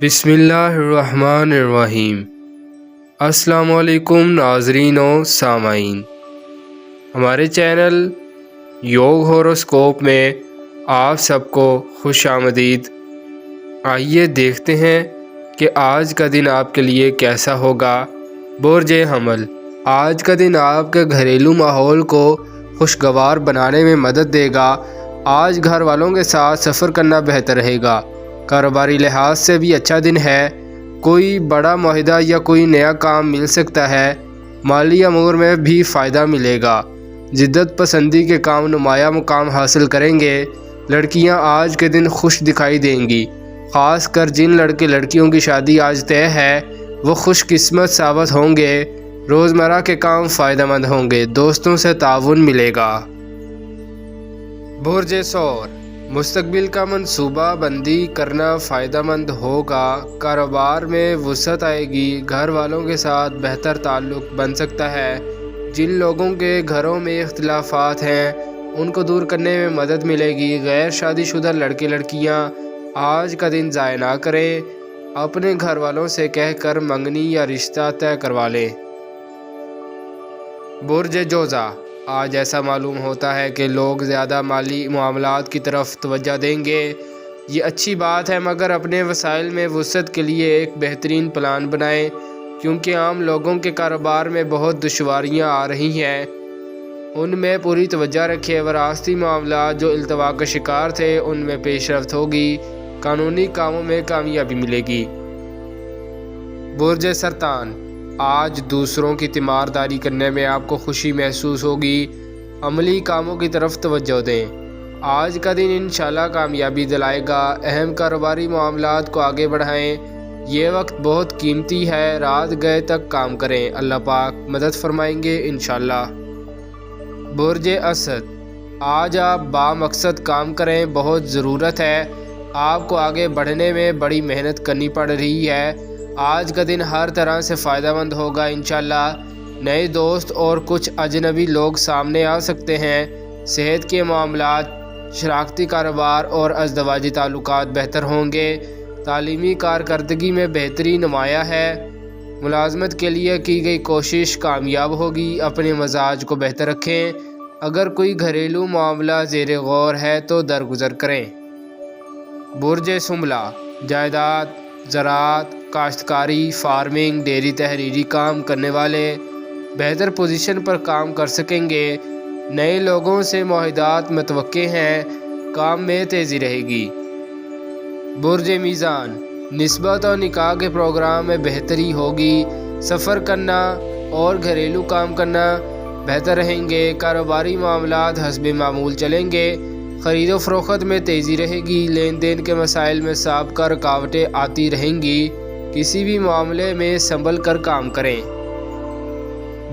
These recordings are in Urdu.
بسم اللہ الرحمن الرحیم۔ السلام علیکم ناظرین و سامعین، ہمارے چینل یوگ ہوروسکوپ میں آپ سب کو خوش آمدید۔ آئیے دیکھتے ہیں کہ آج کا دن آپ کے لیے کیسا ہوگا۔ برج حمل، آج کا دن آپ کے گھریلو ماحول کو خوشگوار بنانے میں مدد دے گا۔ آج گھر والوں کے ساتھ سفر کرنا بہتر رہے گا۔ کاروباری لحاظ سے بھی اچھا دن ہے، کوئی بڑا معاہدہ یا کوئی نیا کام مل سکتا ہے۔ مالی امور میں بھی فائدہ ملے گا، جدت پسندی کے کام نمایاں مقام حاصل کریں گے۔ لڑکیاں آج کے دن خوش دکھائی دیں گی، خاص کر جن لڑکے لڑکیوں کی شادی آج طے ہے وہ خوش قسمت ثابت ہوں گے۔ روزمرہ کے کام فائدہ مند ہوں گے، دوستوں سے تعاون ملے گا۔ برج ثور، مستقبل کا منصوبہ بندی کرنا فائدہ مند ہوگا۔ کاروبار میں وسعت آئے گی، گھر والوں کے ساتھ بہتر تعلق بن سکتا ہے۔ جن لوگوں کے گھروں میں اختلافات ہیں ان کو دور کرنے میں مدد ملے گی۔ غیر شادی شدہ لڑکے لڑکیاں آج کا دن ضائع نہ کریں، اپنے گھر والوں سے کہہ کر منگنی یا رشتہ طے کروا لیں۔ برج جوزا، آج ایسا معلوم ہوتا ہے کہ لوگ زیادہ مالی معاملات کی طرف توجہ دیں گے۔ یہ اچھی بات ہے، مگر اپنے وسائل میں وسعت کے لیے ایک بہترین پلان بنائیں، کیونکہ عام لوگوں کے کاروبار میں بہت دشواریاں آ رہی ہیں، ان میں پوری توجہ رکھیں۔ وراثتی معاملات جو التوا کا شکار تھے ان میں پیش رفت ہوگی، قانونی کاموں میں کامیابی ملے گی۔ برج سرطان، آج دوسروں کی تیمارداری کرنے میں آپ کو خوشی محسوس ہوگی، عملی کاموں کی طرف توجہ دیں۔ آج کا دن انشاءاللہ کامیابی دلائے گا، اہم کاروباری معاملات کو آگے بڑھائیں۔ یہ وقت بہت قیمتی ہے، رات گئے تک کام کریں، اللہ پاک مدد فرمائیں گے انشاءاللہ۔ برج اسد، آج آپ بامقصد کام کریں، بہت ضرورت ہے، آپ کو آگے بڑھنے میں بڑی محنت کرنی پڑ رہی ہے۔ آج کا دن ہر طرح سے فائدہ مند ہوگا انشاءاللہ۔ نئے دوست اور کچھ اجنبی لوگ سامنے آ سکتے ہیں۔ صحت کے معاملات، شراکتی کاروبار اور ازدواجی تعلقات بہتر ہوں گے۔ تعلیمی کارکردگی میں بہتری نمایاں ہے، ملازمت کے لیے کی گئی کوشش کامیاب ہوگی۔ اپنے مزاج کو بہتر رکھیں، اگر کوئی گھریلو معاملہ زیر غور ہے تو درگزر کریں۔ برج شملہ، جائیداد، زراعت، کاشتکاری، فارمنگ، ڈیری تحریری کام کرنے والے بہتر پوزیشن پر کام کر سکیں گے۔ نئے لوگوں سے معاہدات متوقع ہیں، کام میں تیزی رہے گی۔ برج میزان، نسبت اور نکاح کے پروگرام میں بہتری ہوگی، سفر کرنا اور گھریلو کام کرنا بہتر رہیں گے۔ کاروباری معاملات حسب معمول چلیں گے، خرید و فروخت میں تیزی رہے گی۔ لین دین کے مسائل میں سابقہ رکاوٹیں آتی رہیں گی، کسی بھی معاملے میں سنبھل کر کام کریں۔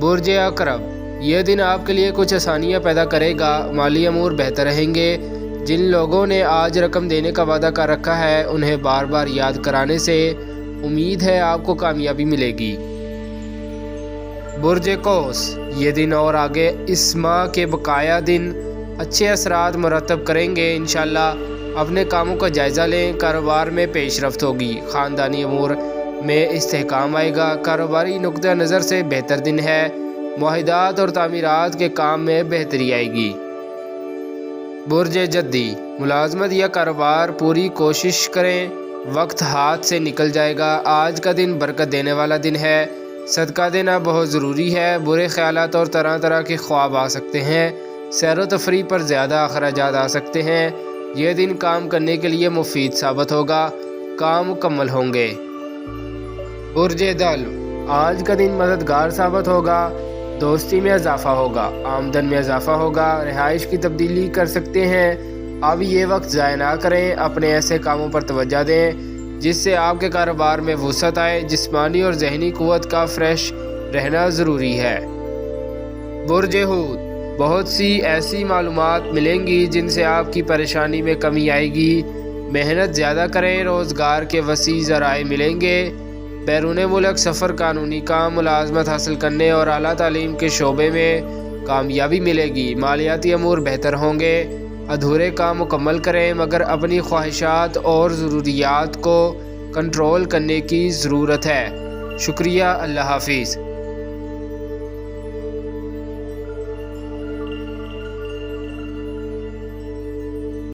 برج عقرب، یہ دن آپ کے لیے کچھ آسانیاں پیدا کرے گا، مالی امور بہتر رہیں گے۔ جن لوگوں نے آج رقم دینے کا وعدہ کر رکھا ہے انہیں بار بار یاد کرانے سے امید ہے آپ کو کامیابی ملے گی۔ برج قوس، یہ دن اور آگے اس ماہ کے بقایا دن اچھے اثرات مرتب کریں گے انشاءاللہ۔ اپنے کاموں کا جائزہ لیں، کاروبار میں پیش رفت ہوگی، خاندانی امور میں استحکام آئے گا۔ کاروباری نقطہ نظر سے بہتر دن ہے، معاہدات اور تعمیرات کے کام میں بہتری آئے گی۔ برج جدی، ملازمت یا کاروبار پوری کوشش کریں، وقت ہاتھ سے نکل جائے گا۔ آج کا دن برکت دینے والا دن ہے، صدقہ دینا بہت ضروری ہے۔ برے خیالات اور طرح طرح کے خواب آ سکتے ہیں، سیر و تفریح پر زیادہ اخراجات آ سکتے ہیں۔ یہ دن کام کرنے کے لیے مفید ثابت ہوگا، کام مکمل ہوں گے۔ برج دل، آج کا دن مددگار ثابت ہوگا، دوستی میں اضافہ ہوگا، آمدن میں اضافہ ہوگا، رہائش کی تبدیلی کر سکتے ہیں۔ اب یہ وقت ضائع نہ کریں، اپنے ایسے کاموں پر توجہ دیں جس سے آپ کے کاروبار میں وسعت آئے۔ جسمانی اور ذہنی قوت کا فریش رہنا ضروری ہے۔ برج حوت، بہت سی ایسی معلومات ملیں گی جن سے آپ کی پریشانی میں کمی آئے گی۔ محنت زیادہ کریں، روزگار کے وسیع ذرائع ملیں گے۔ بیرون ملک سفر، قانونی کام، ملازمت حاصل کرنے اور اعلیٰ تعلیم کے شعبے میں کامیابی ملے گی۔ مالیاتی امور بہتر ہوں گے، ادھورے کام مکمل کریں، مگر اپنی خواہشات اور ضروریات کو کنٹرول کرنے کی ضرورت ہے۔ شکریہ، اللہ حافظ۔